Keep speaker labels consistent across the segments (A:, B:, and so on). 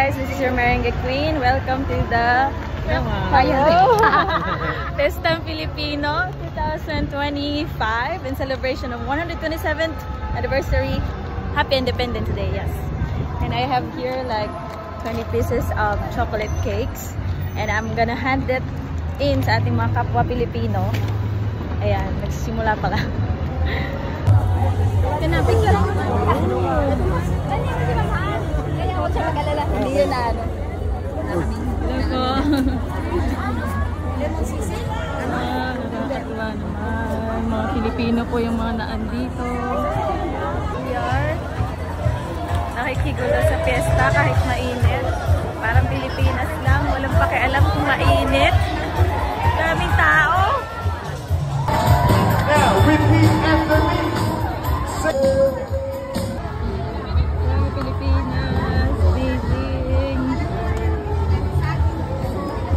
A: guys, this is your Merengue Queen. Welcome to the Fiestam Filipino 2025 in celebration of 127th anniversary. Happy Independence Day, yes. And I have here like 20 pieces of chocolate cakes and I'm gonna hand it in sa ating mga kapwa Pilipino. Ayan, nagsisimula pa lang. Kanapit ka lang. Kaya huwag siya mag-alala. Hindi yun na ano. Loko. Nakakatuwa naman. Mga Pilipino po yung mga naandito. We are nakikigulo sa piyesta kahit mainit. Parang Pilipinas lang. Walang pakialam kung mainit. Daming tao.
B: Now, repeat after me.
A: Pilipinas, Beijing.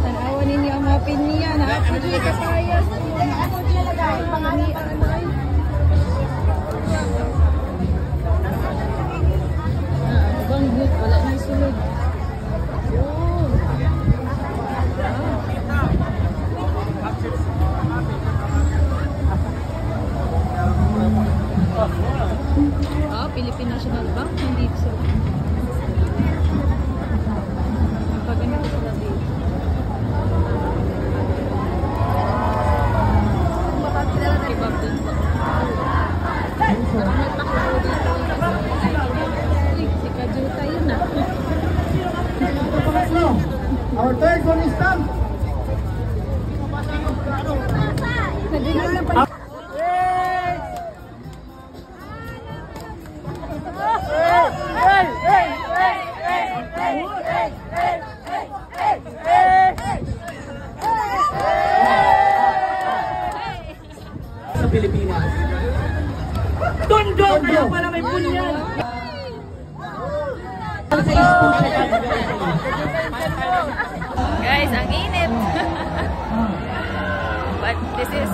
A: Tanawan ninyo ang mga pinya na apili kapayas. Banggut, wala nang sulod. Philippine National Bank, nandito sila. Pag ganito sila dito. Baka kilala na ibang dun sa. May pakuro dito. Si Kajuta yun na.
B: Our third one is done.
C: Sa Pilipinas. Tondo! Kaya pala may punyan!
A: Guys, ang init! But this is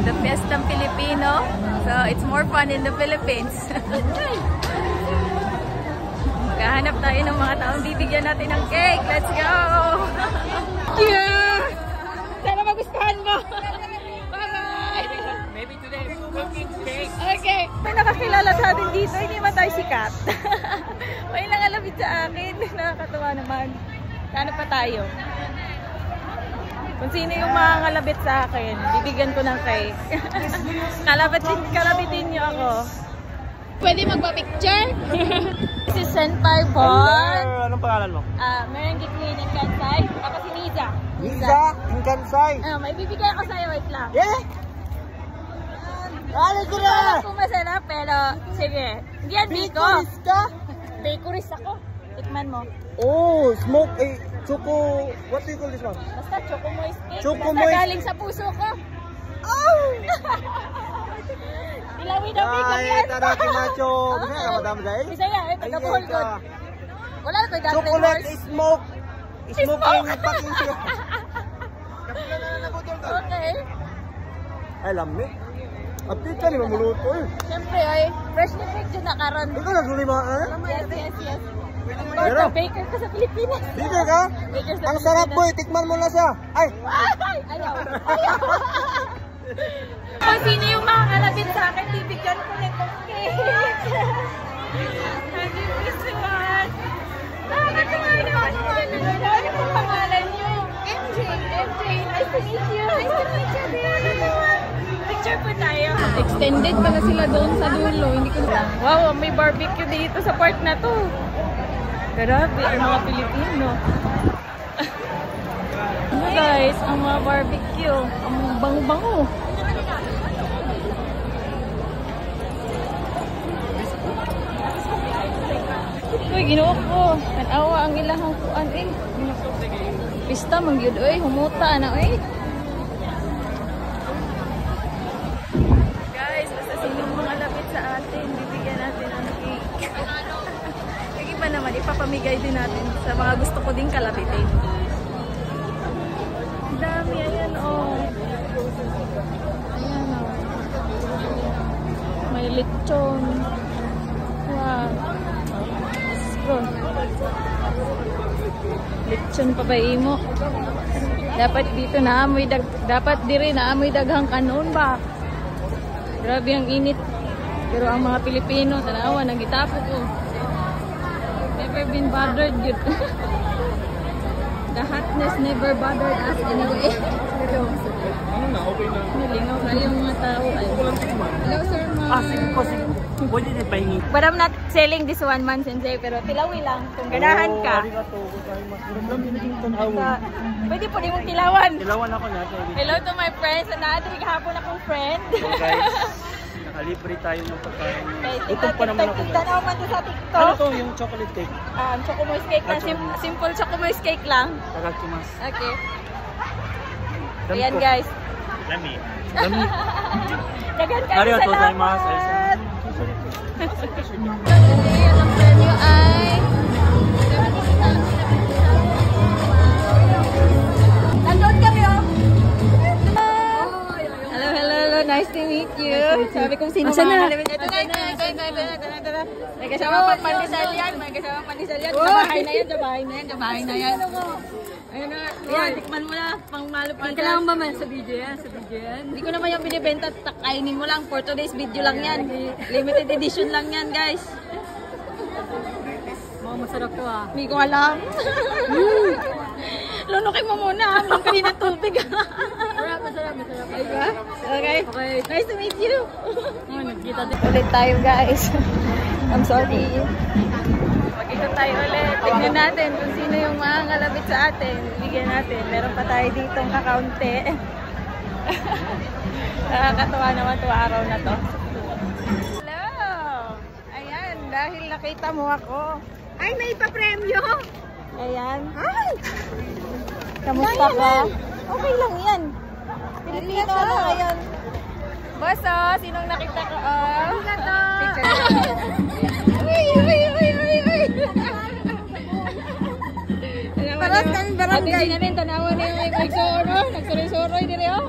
A: the Fiestam Filipino, so it's more fun in the Philippines. Maghahanap tayo ng mga taong bibigyan natin ng cake. Let's go! Yeah! Sana magustuhan mo!
C: Maybe today is cooking cake.
A: Okay. May nakakilala sa atin dito, hindi man tayo sikat. May nangalapit sa akin. Nakakatawa naman. Sana pa tayo. Kung sino yung mga ngalapit sa akin, bibigyan ko ng cake. Kalabitin niyo ako. Pwede magpa-picture? Si Senpai Bon.
B: Anong pangalan mo?
A: Merengue Queen in Kansai. Ako si Niza.
B: Niza in Kansai.
A: May bibigay ako sa'yo. Wait lang.
B: Yeah? Dali ko
A: Hindi ko alam kung masarap, pero sige. Hindi yan biko.
B: Bakeries ka?
A: Bakeries ako. Tikman mo.
B: Oh, smoke, choco, what do you call this one?
A: Basta choco moist cake.
B: Choco
A: Basta
B: moist.
A: galing sa puso ko. Oh! Ilawin na big lang yan.
B: Taraki macho. Bisa ka madam dahil?
A: Bisa nga, taga-buhol ko. Wala na ko'y dumpling
B: Chocolate
A: horse.
B: smoke. Smoking packing siya.
A: Okay.
B: Ay, lami. Apit ka ni mamuluto eh.
A: Siyempre, ay, fresh na fresh dyan na karon.
B: Ikaw nagsulit mga
A: Yes, yes, yes.
B: Pero,
A: Baker ka sa Pilipinas.
B: dito ka?
A: Baker sa
B: Ang sarap
A: Pilipinas.
B: boy, tikman mo na siya. Ay!
A: Ayaw. Ayaw. Kung sino yung mga kalabit sa akin, bibigyan ko nitong cake. Happy Christmas! Nakakatawa naman naman. Ano pong pangalan niyo? MJ. MJ, nice to meet you. Nice to meet you. Picture po tayo. Extended pa na sila doon sa dulo. Hindi ko na. Wow, may barbecue dito sa park na to. Grabe, ang mga Pilipino. Ano guys, ang mga barbecue. Ang bango-bango. Uy, ginuok ko. Tanawa ang ilahang kuan eh. Pista, mangyod eh. Humuta na eh. Guys, basta sinong mga lapit sa atin, bibigyan natin ng cake. Kaya pa naman, ipapamigay din natin sa mga gusto ko din kalabitin. Ang dami, ayan oh. Ayan oh. May lechon. Wow. Let's go. lechon pa ba imo? Dapat dito na amoy dapat diri na amoy daghang kanon ba. Grabe ang init. Pero ang mga Pilipino tanawa nagitapo ko. Never been bothered yun. The hotness never bothered us anyway.
B: Ano na, okay na.
A: Nilingaw na yung mga tao. Hello sir ma'am.
C: Sige po. Pwede din pahingi.
A: But I'm not selling this one man sensei, pero tilawi lang. Kung ganahan ka. Pwede po din mong tilawan.
C: Tilawan ako na.
A: Hello to my friends. Naadrig hapon akong friend.
C: So guys, nakalibre tayo ng pagkain. Gutom pa naman ako.
A: Tanaw man to sa
C: Ano
A: TikTok.
C: to yung chocolate cake?
A: Chocomoist cake na. Simple chocomoist cake lang.
C: Tagakimas.
A: Okay. Ayan guys.
C: Lami. Lami.
A: Dagan kayo
C: Arigatou
A: salamat.
C: gozaimasu.
A: Ang premyo ay nandun kami oh. Hello. Nice to meet you. Sabi kong sino mga kalibin. Ito na. May kasama pang pandesal yan. Sa bahay na yan. Ayun na. Ayan, tikman mo na. Pang malupitan. Kailangan ba man sa video yan? Hindi ko naman yung binibenta. Kainin mo lang. For today's video lang yan. Limited edition lang yan, guys. Masarap to ah. Hindi ko alam. Lunukin mo muna. Ang kanina tubig. Masarap. Okay. Nice to meet you. Ulit tayo, guys. I'm sorry. Mag-ikot tayo ulit. Tignan natin kung sino yung makangalapit sa atin. Bigyan natin. Meron pa tayo ditong kakaunti. Nakakatawa naman ito araw na to. Hello! Ayan, dahil nakita mo ako. Ay, may pa-premyo! Ayan. Ay! Kamusta ka? Okay lang yan. Pilipino na ngayon. Boso, sinong nakita ko? Picture. Paras kami barangay. Ate sinanin, tanawan na yung may nagsoon, no? Nagsuroy-suroy din yun.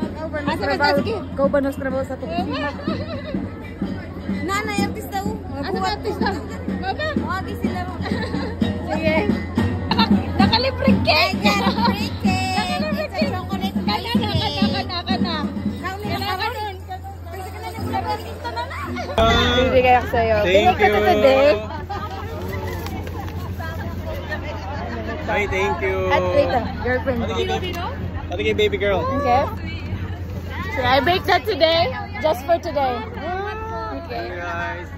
A: Asa ba sige?
D: Kau ba nos trabaho sa tukina?
A: Nanay, artista o. Asa ba artista? Mama? Wagi sila mo. Sige. Nakalibre cake! Nakalibre cake! Nakalibre cake! Chocolate cake! Kana. Bibigay ako sa'yo.
B: Thank you.
A: Today.
B: Hi, thank you.
A: At wait, girlfriend.
B: Pati kay baby girl.
A: Okay. So I baked that today, just for today. Okay.
B: Hey guys.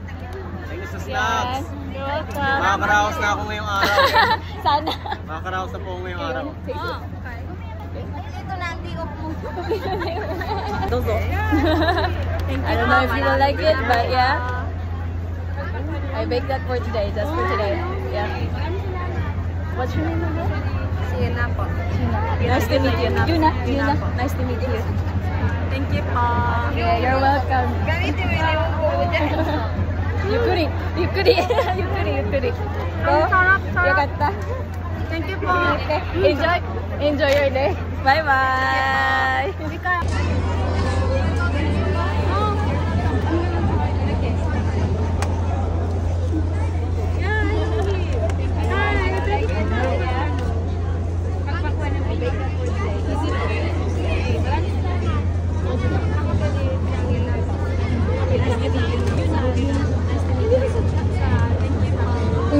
B: Thank you sa
A: Yes.
B: snacks.
A: You're welcome.
B: Makakaraos na ako ngayong araw.
A: Sana.
B: Makakaraos na po ako ngayong araw.
A: Ito na, hindi ko po. I don't know if you will like it, but yeah. I baked that for today, just for today. Yeah. What's your name again?
D: Siena po.
A: Nice to meet you. Yuna. Nice to meet you.
D: Thank you po.
A: Yeah, you're welcome.
D: Gamitin mo yung
A: Yukuri. Go. Yokata.
D: Thank you po.
A: Okay. Enjoy your day. Bye-bye.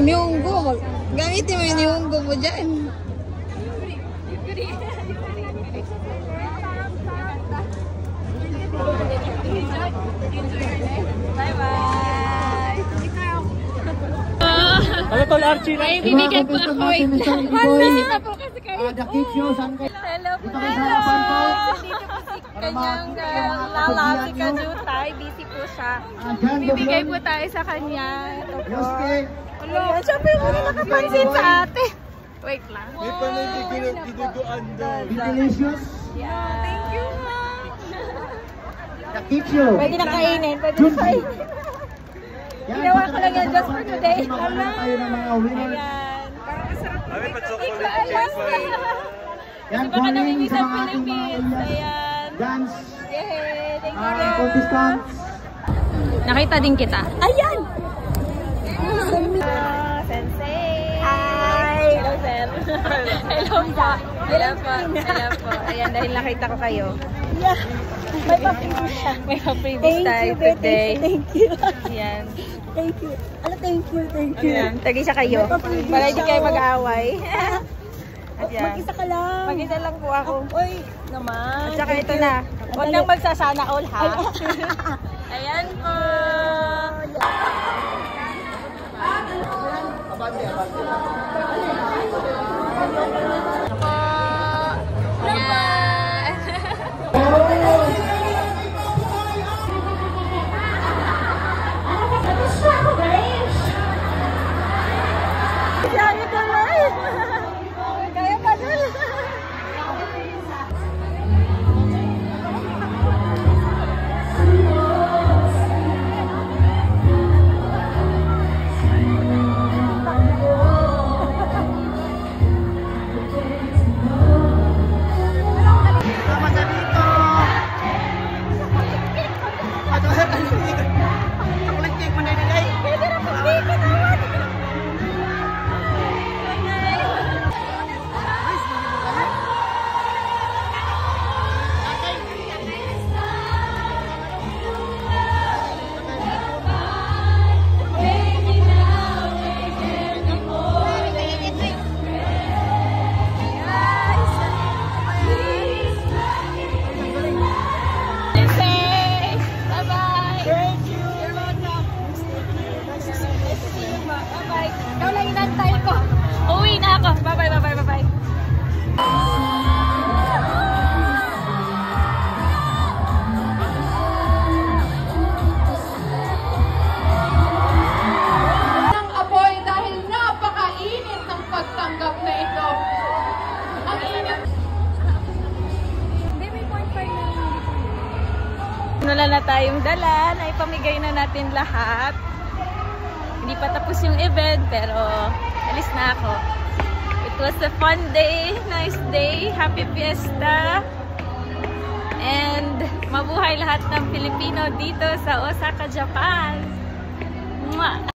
D: Niunggo, gamitin mo yung niunggo mo dyan.
A: Bye-bye.
C: Ano to, Archie?
A: May bibigyan po ako. Nandito po kasi kayo. Hello po. Dito po si kanyang lala, si Kajutay. Busy po siya. Bibigay po tayo sa kanya. Ito po. Hello. Siyempre yung nakapansin sa ate. Wait lang.
B: May panay diduduan daw.
E: Delicious.
A: Yeah. Thank you, ma'am.
E: The kitchen.
A: Pwede na kainin. Pwede na kainin. Ginawa ko lang yan just for today.
E: Wala tayo ng mga winners.
A: Ayan. Parang masarap.
B: Kami pa
A: Hindi ko
B: chocolate
A: alam.
B: cake pa rin.
E: Yan,
A: Baka namimiss
E: sa
A: ang
E: mga ating mga
A: Philippines. Ayan.
E: dance
A: Yay! Thank you.
E: contestants.
A: Nakita din kita. Ayan! Sensei! Hi! Hello, sir. Hello po. Hello po. Hello po. Ayan, dahil nakita ko kayo.
D: Yeah. May pa-freebies siya.
A: May pa-freebies tayo today.
D: Thank you.
A: Ayan.
D: Thank you. Ano, thank you. Thank you.
A: Ayan, tagi siya kayo. Para hindi kayo mag-aaway. Ayan.
D: Mag-isa ka lang.
A: Mag-isa lang po ako.
D: Uy, naman.
A: At saka ito na. Huwag nang magsasana all, ha? Ayan po. Wala na tayong dala, naipamigay na natin lahat. Hindi pa tapos yung event, pero alis na ako. It was a fun day, nice day, happy fiesta. And mabuhay lahat ng Pilipino dito sa Osaka, Japan. Mwah!